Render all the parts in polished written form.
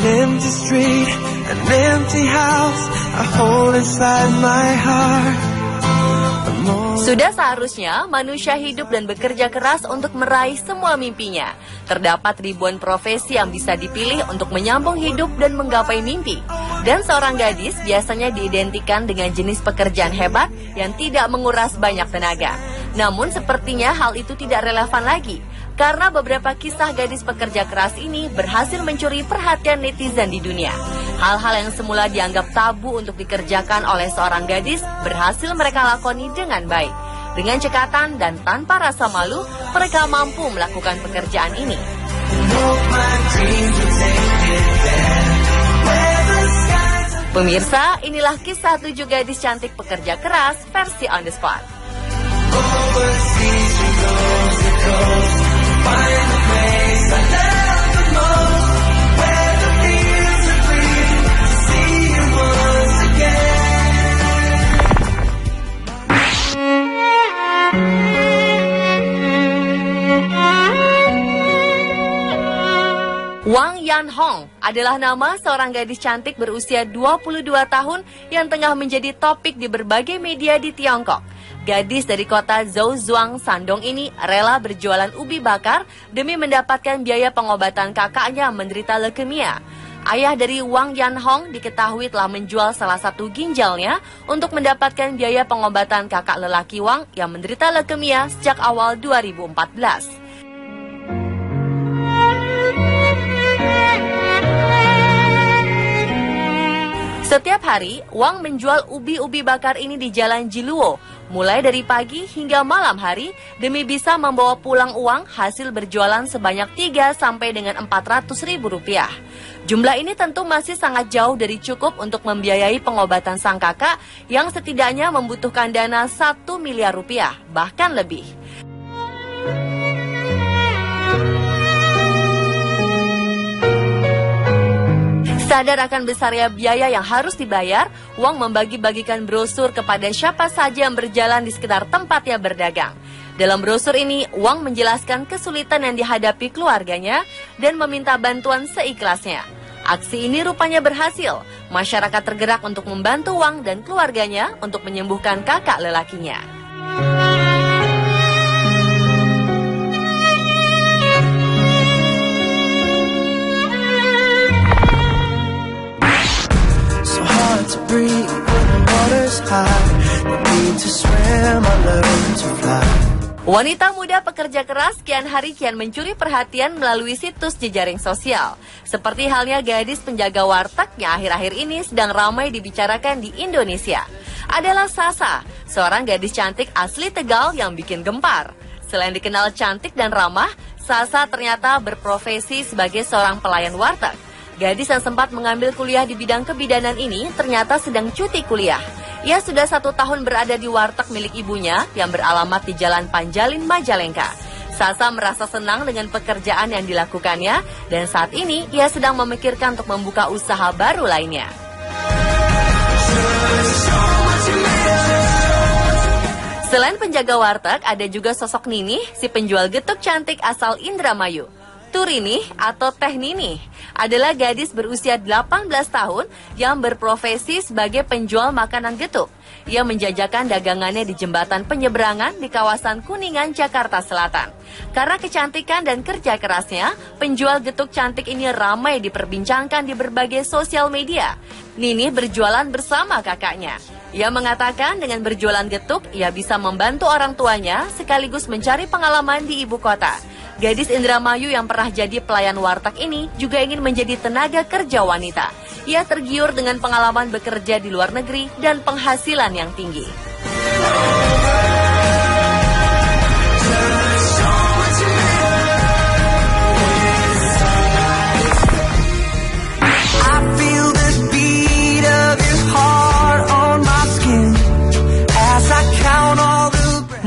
empty street, an empty house I hold inside my heart. Sudah seharusnya manusia hidup dan bekerja keras untuk meraih semua mimpinya. Terdapat ribuan profesi yang bisa dipilih untuk menyambung hidup dan menggapai mimpi. Dan seorang gadis biasanya diidentikan dengan jenis pekerjaan hebat yang tidak menguras banyak tenaga. Namun sepertinya hal itu tidak relevan lagi. Karena beberapa kisah gadis pekerja keras ini berhasil mencuri perhatian netizen di dunia. Hal-hal yang semula dianggap tabu untuk dikerjakan oleh seorang gadis berhasil mereka lakoni dengan baik. Dengan cekatan dan tanpa rasa malu, mereka mampu melakukan pekerjaan ini. Pemirsa, inilah kisah 7 gadis cantik pekerja keras versi On The Spot. Wang Yanhong adalah nama seorang gadis cantik berusia 22 tahun yang tengah menjadi topik di berbagai media di Tiongkok. Gadis dari kota Zhouzhuang, Shandong ini rela berjualan ubi bakar demi mendapatkan biaya pengobatan kakaknya menderita leukemia. Ayah dari Wang Yanhong diketahui telah menjual salah satu ginjalnya untuk mendapatkan biaya pengobatan kakak lelaki Wang yang menderita leukemia sejak awal 2014. Setiap hari, Wang menjual ubi-ubi bakar ini di Jalan Jiluo, mulai dari pagi hingga malam hari, demi bisa membawa pulang uang hasil berjualan sebanyak 3 sampai dengan 400 ribu rupiah. Jumlah ini tentu masih sangat jauh dari cukup untuk membiayai pengobatan sang kakak yang setidaknya membutuhkan dana 1 miliar rupiah, bahkan lebih. Sadar akan besarnya biaya yang harus dibayar, Wang membagi-bagikan brosur kepada siapa saja yang berjalan di sekitar tempatnya berdagang. Dalam brosur ini, Wang menjelaskan kesulitan yang dihadapi keluarganya dan meminta bantuan seikhlasnya. Aksi ini rupanya berhasil. Masyarakat tergerak untuk membantu Wang dan keluarganya untuk menyembuhkan kakak lelakinya. To breathe when the water's high, no need to swim, I learn to fly. Wanita muda pekerja keras kian hari kian mencuri perhatian melalui situs jejaring sosial. Seperti halnya gadis penjaga warteg yang akhir-akhir ini sedang ramai dibicarakan di Indonesia. Adalah Sasa, seorang gadis cantik asli Tegal yang bikin gempar. Selain dikenal cantik dan ramah, Sasa ternyata berprofesi sebagai seorang pelayan warteg. Gadis yang sempat mengambil kuliah di bidang kebidanan ini ternyata sedang cuti kuliah. Ia sudah 1 tahun berada di warteg milik ibunya yang beralamat di Jalan Panjalin, Majalengka. Sasa merasa senang dengan pekerjaan yang dilakukannya dan saat ini ia sedang memikirkan untuk membuka usaha baru lainnya. Selain penjaga warteg, ada juga sosok Ninih, si penjual getuk cantik asal Indramayu. Turini atau Teh Ninih adalah gadis berusia 18 tahun yang berprofesi sebagai penjual makanan getuk. Ia menjajakan dagangannya di jembatan penyeberangan di kawasan Kuningan, Jakarta Selatan. Karena kecantikan dan kerja kerasnya, penjual getuk cantik ini ramai diperbincangkan di berbagai sosial media. Ninih berjualan bersama kakaknya. Ia mengatakan dengan berjualan getuk, ia bisa membantu orang tuanya sekaligus mencari pengalaman di ibu kota. Gadis Indramayu yang pernah jadi pelayan warteg ini juga ingin menjadi tenaga kerja wanita. Ia tergiur dengan pengalaman bekerja di luar negeri dan penghasilan yang tinggi.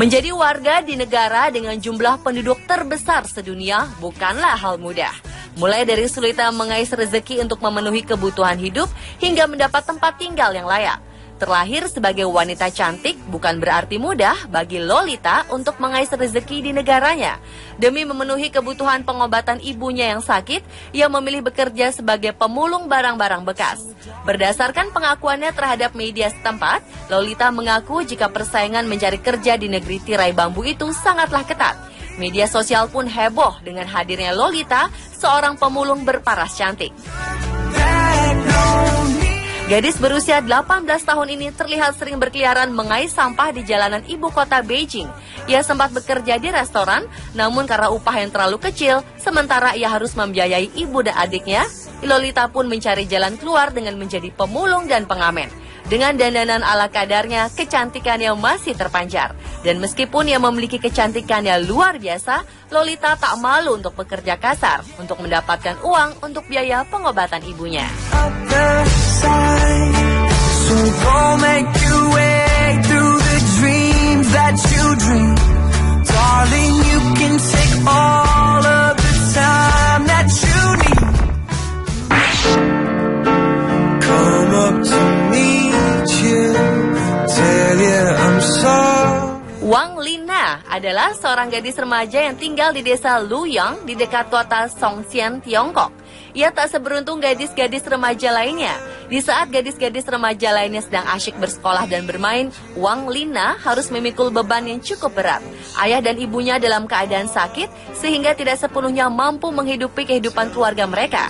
Menjadi warga di negara dengan jumlah penduduk terbesar sedunia bukanlah hal mudah. Mulai dari sulitnya mengais rezeki untuk memenuhi kebutuhan hidup hingga mendapat tempat tinggal yang layak. Terlahir sebagai wanita cantik bukan berarti mudah bagi Lolita untuk mengais rezeki di negaranya. Demi memenuhi kebutuhan pengobatan ibunya yang sakit, ia memilih bekerja sebagai pemulung barang-barang bekas. Berdasarkan pengakuannya terhadap media setempat, Lolita mengaku jika persaingan mencari kerja di negeri tirai bambu itu sangatlah ketat. Media sosial pun heboh dengan hadirnya Lolita, seorang pemulung berparas cantik. Gadis berusia 18 tahun ini terlihat sering berkeliaran mengais sampah di jalanan ibu kota Beijing. Ia sempat bekerja di restoran, namun karena upah yang terlalu kecil, sementara ia harus membiayai ibu dan adiknya, Lolita pun mencari jalan keluar dengan menjadi pemulung dan pengamen. Dengan dandanan ala kadarnya, kecantikannya masih terpancar. Dan meskipun ia memiliki kecantikannya luar biasa, Lolita tak malu untuk bekerja kasar untuk mendapatkan uang untuk biaya pengobatan ibunya. So go make your way through the dreams that you dream. Darling, you can take all of the time that you need. Come up to meet you, tell you I'm sorry. Wang Lina adalah seorang gadis remaja yang tinggal di desa Luyang di dekat kota Songxian, Tiongkok. Ia tak seberuntung gadis-gadis remaja lainnya. Di saat gadis-gadis remaja lainnya sedang asyik bersekolah dan bermain, Wang Lina harus memikul beban yang cukup berat. Ayah dan ibunya dalam keadaan sakit, sehingga tidak sepenuhnya mampu menghidupi kehidupan keluarga mereka.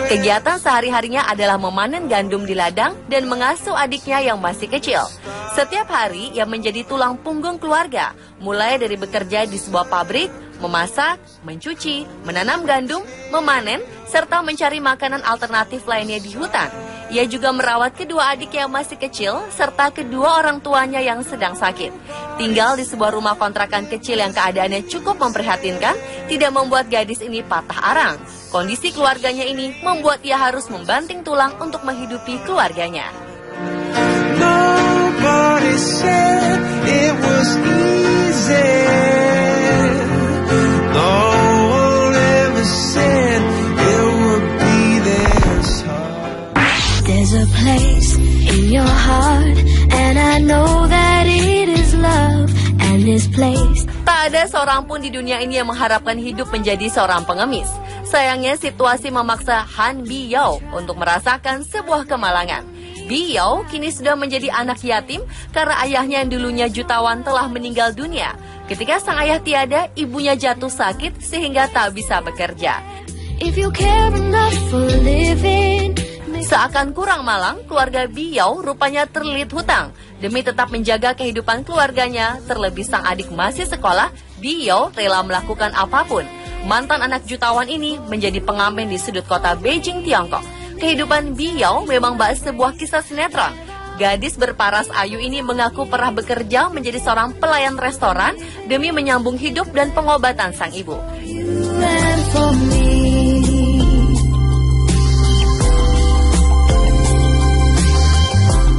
Kegiatan sehari-harinya adalah memanen gandum di ladang dan mengasuh adiknya yang masih kecil. Setiap hari ia menjadi tulang punggung keluarga, mulai dari bekerja di sebuah pabrik, memasak, mencuci, menanam gandum, memanen, serta mencari makanan alternatif lainnya di hutan. Ia juga merawat kedua adik yang masih kecil, serta kedua orang tuanya yang sedang sakit. Tinggal di sebuah rumah kontrakan kecil yang keadaannya cukup memprihatinkan, tidak membuat gadis ini patah arang. Kondisi keluarganya ini membuat ia harus membanting tulang untuk menghidupi keluarganya. Nobody said it was easy. No one ever said it would be this hard. There's a place in your heart, and I know that it is love, and this place. Tak ada seorang pun di dunia ini yang mengharapkan hidup menjadi seorang pengemis. Sayangnya situasi memaksa Han Biyao untuk merasakan sebuah kemalangan. Biyao kini sudah menjadi anak yatim karena ayahnya yang dulunya jutawan telah meninggal dunia. Ketika sang ayah tiada, ibunya jatuh sakit sehingga tak bisa bekerja. If you care enough for living. Seakan kurang malang, keluarga Biyao rupanya terlilit hutang. Demi tetap menjaga kehidupan keluarganya, terlebih sang adik masih sekolah, Biyao rela melakukan apapun. Mantan anak jutawan ini menjadi pengamen di sudut kota Beijing, Tiongkok. Kehidupan Biyao memang bak sebuah kisah sinetron. Gadis berparas ayu ini mengaku pernah bekerja menjadi seorang pelayan restoran demi menyambung hidup dan pengobatan sang ibu.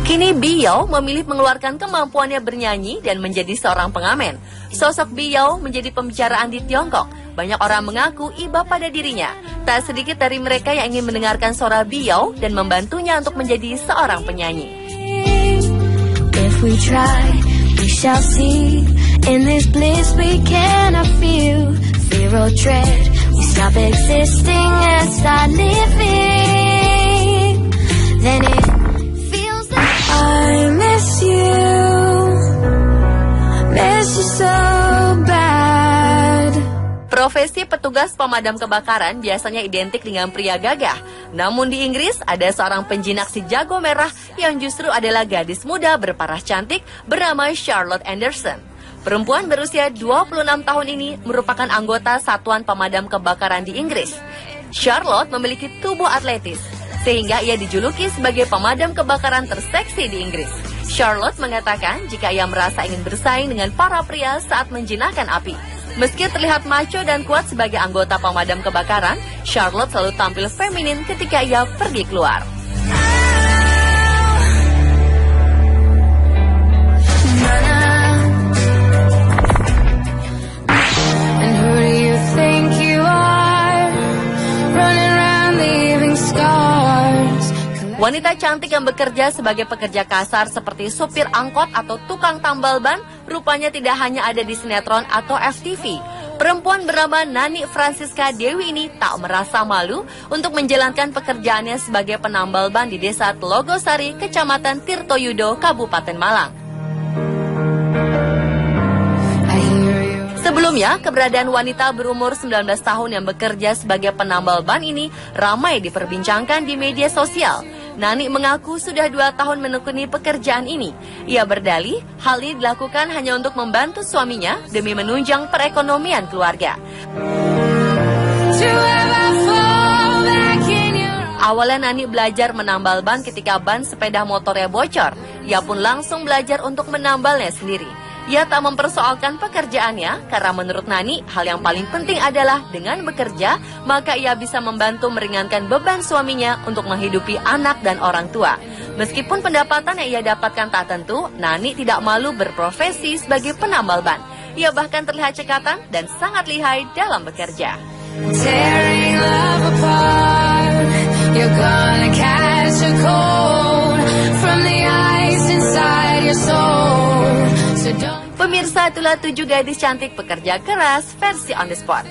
Kini Biyao memilih mengeluarkan kemampuannya bernyanyi dan menjadi seorang pengamen. Sosok Biyao menjadi pembicaraan di Tiongkok. Banyak orang mengaku iba pada dirinya. Tak sedikit dari mereka yang ingin mendengarkan suara Biyao dan membantunya untuk menjadi seorang penyanyi. If we try, we shall see. In this bliss we cannot feel. Fear or dread, we stop existing and start living. Then it feels like I miss you so bad. Profesi petugas pemadam kebakaran biasanya identik dengan pria gagah. Namun di Inggris ada seorang penjinak si jago merah yang justru adalah gadis muda berparas cantik bernama Charlotte Anderson. Perempuan berusia 26 tahun ini merupakan anggota satuan pemadam kebakaran di Inggris. Charlotte memiliki tubuh atletis, sehingga ia dijuluki sebagai pemadam kebakaran terseksi di Inggris. Charlotte mengatakan jika ia merasa ingin bersaing dengan para pria saat menjinakkan api. Meski terlihat macho dan kuat sebagai anggota pemadam kebakaran, Charlotte selalu tampil feminin ketika ia pergi keluar. And who do you think you are? Running around leaving scars. Wanita cantik yang bekerja sebagai pekerja kasar seperti supir angkot atau tukang tambal ban rupanya tidak hanya ada di sinetron atau FTV. Perempuan bernama Nani Francisca Dewi ini tak merasa malu untuk menjalankan pekerjaannya sebagai penambal ban di desa Telogosari, Kecamatan Tirtoyudo, Kabupaten Malang. Sebelumnya, keberadaan wanita berumur 19 tahun yang bekerja sebagai penambal ban ini ramai diperbincangkan di media sosial. Nani mengaku sudah 2 tahun menekuni pekerjaan ini. Ia berdalih, hal ini dilakukan hanya untuk membantu suaminya demi menunjang perekonomian keluarga. Awalnya Nani belajar menambal ban ketika ban sepeda motornya bocor. Ia pun langsung belajar untuk menambalnya sendiri. Ia tak mempersoalkan pekerjaannya karena menurut Nani, hal yang paling penting adalah dengan bekerja, maka ia bisa membantu meringankan beban suaminya untuk menghidupi anak dan orang tua. Meskipun pendapatan yang ia dapatkan tak tentu, Nani tidak malu berprofesi sebagai penambal ban. Ia bahkan terlihat cekatan dan sangat lihai dalam bekerja. Pemirsa, itulah 7 gadis cantik pekerja keras versi On The Spot.